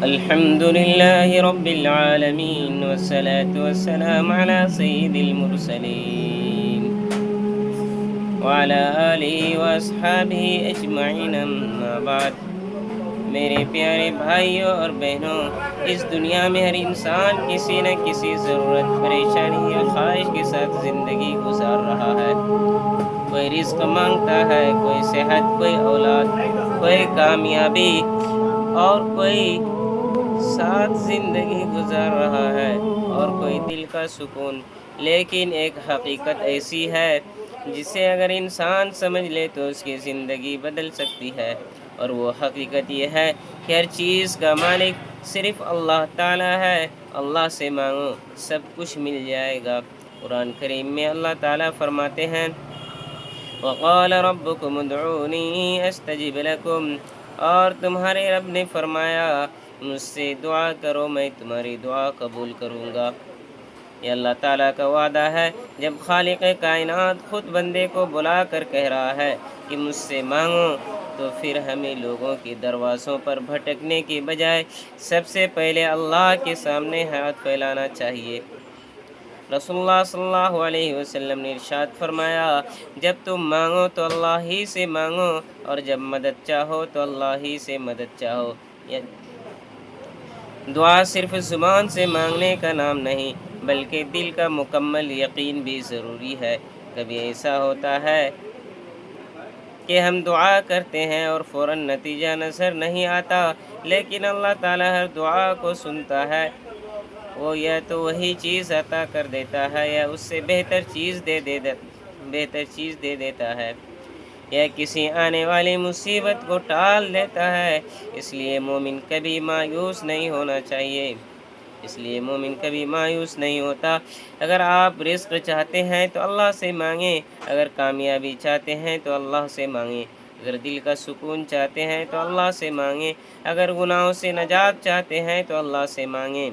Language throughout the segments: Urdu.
الحمد لله رب العالمين والصلاة والسلام على سيد المرسلين وعلى آله وأصحابه أجمعين أما بعد۔ میرے پیارے بھائیوں اور بہنوں، اس دنیا میں ہر انسان کسی نہ کسی ضرورت، پریشانی یا خواہش کے ساتھ زندگی گزار رہا ہے۔ کوئی رزق مانگتا ہے، کوئی صحت، کوئی اولاد، کوئی کامیابی اور کوئی ساتھ زندگی گزار رہا ہے اور کوئی دل کا سکون۔ لیکن ایک حقیقت ایسی ہے جسے اگر انسان سمجھ لے تو اس کی زندگی بدل سکتی ہے، اور وہ حقیقت یہ ہے کہ ہر چیز کا مالک صرف اللہ تعالیٰ ہے۔ اللہ سے مانگو، سب کچھ مل جائے گا۔ قرآن کریم میں اللہ تعالیٰ فرماتے ہیں وَقَالَ رَبُّكُمُ ادْعُونِي أَسْتَجِبْ لَكُمْ، اور تمہارے رب نے فرمایا مجھ سے دعا کرو، میں تمہاری دعا قبول کروں گا۔ یہ اللہ تعالیٰ کا وعدہ ہے۔ جب خالق کائنات خود بندے کو بلا کر کہہ رہا ہے کہ مجھ سے مانگو، تو پھر ہمیں لوگوں کے دروازوں پر بھٹکنے کی بجائے سب سے پہلے اللہ کے سامنے ہاتھ پھیلانا چاہیے۔ رسول اللہ صلی اللہ علیہ وسلم نے ارشاد فرمایا، جب تم مانگو تو اللہ ہی سے مانگو، اور جب مدد چاہو تو اللہ ہی سے مدد چاہو۔ دعا صرف زبان سے مانگنے کا نام نہیں، بلکہ دل کا مکمل یقین بھی ضروری ہے۔ کبھی ایسا ہوتا ہے کہ ہم دعا کرتے ہیں اور فوراً نتیجہ نظر نہیں آتا، لیکن اللہ تعالیٰ ہر دعا کو سنتا ہے۔ وہ یا تو وہی چیز عطا کر دیتا ہے یا اس سے بہتر چیز دے دیتا ہے، یا کسی آنے والی مصیبت کو ٹال دیتا ہے۔ اس لیے مومن کبھی مایوس نہیں ہونا چاہیے، ہوتا۔ اگر آپ رزق چاہتے ہیں تو اللہ سے مانگیں، اگر کامیابی چاہتے ہیں تو اللہ سے مانگیں، اگر دل کا سکون چاہتے ہیں تو اللہ سے مانگیں، اگر گناہوں سے نجات چاہتے ہیں تو اللہ سے مانگیں،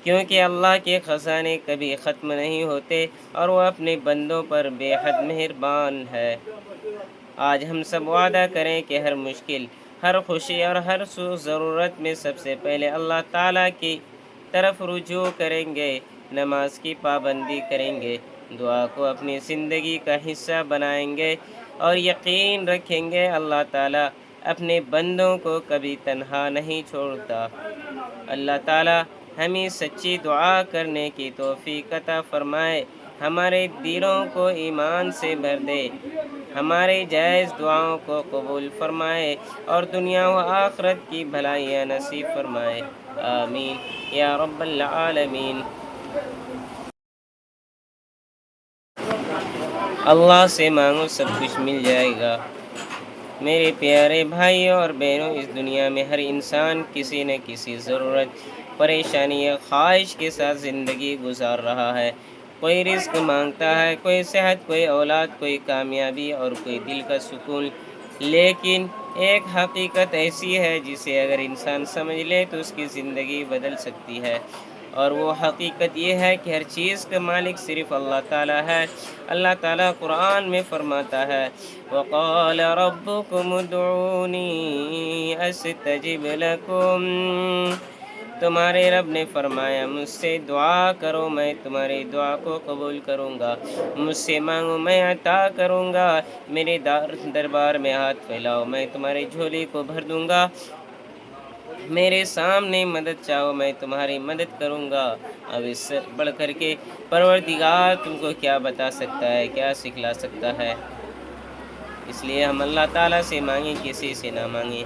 کیونکہ اللہ کے خزانے کبھی ختم نہیں ہوتے اور وہ اپنے بندوں پر بے حد مہربان ہے۔ آج ہم سب وعدہ کریں کہ ہر مشکل، ہر خوشی اور ہر سوء ضرورت میں سب سے پہلے اللہ تعالیٰ کی طرف رجوع کریں گے، نماز کی پابندی کریں گے، دعا کو اپنی زندگی کا حصہ بنائیں گے، اور یقین رکھیں گے اللہ تعالیٰ اپنے بندوں کو کبھی تنہا نہیں چھوڑتا۔ اللہ تعالیٰ ہمیں سچی دعا کرنے کی توفیق عطا فرمائے، ہمارے دلوں کو ایمان سے بھر دے، ہمارے جائز دعاؤں کو قبول فرمائے، اور دنیا و آخرت کی بھلائیاں نصیب فرمائے۔ آمین یا رب العالمین۔ اللہ سے مانگو، سب کچھ مل جائے گا۔ میرے پیارے بھائیوں اور بہنوں، اس دنیا میں ہر انسان کسی نہ کسی ضرورت، پریشانی یا خواہش کے ساتھ زندگی گزار رہا ہے۔ کوئی رزق مانگتا ہے، کوئی صحت، کوئی اولاد، کوئی کامیابی اور کوئی دل کا سکون۔ لیکن ایک حقیقت ایسی ہے جسے اگر انسان سمجھ لے تو اس کی زندگی بدل سکتی ہے، اور وہ حقیقت یہ ہے کہ ہر چیز کا مالک صرف اللہ تعالیٰ ہے۔ اللہ تعالیٰ قرآن میں فرماتا ہے وَقَالَ رَبُّكُمُ ادْعُونِي أَسْتَجِبْ لَكُمْ، تمہارے رب نے فرمایا مجھ سے دعا کرو، میں تمہاری دعا کو قبول کروں گا، مجھ سے مانگو، میں عطا کروں گا، میرے دربار میں ہاتھ پھیلاؤ، میں تمہاری جھولی کو بھر دوں گا، میرے سامنے مدد چاہو، میں تمہاری مدد کروں گا۔ اب اس سے بڑھ کر کے پروردگار تم کو کیا بتا سکتا ہے، کیا سکھلا سکتا ہے؟ اس لیے ہم اللہ تعالیٰ سے مانگیں، کسی سے نہ مانگیں۔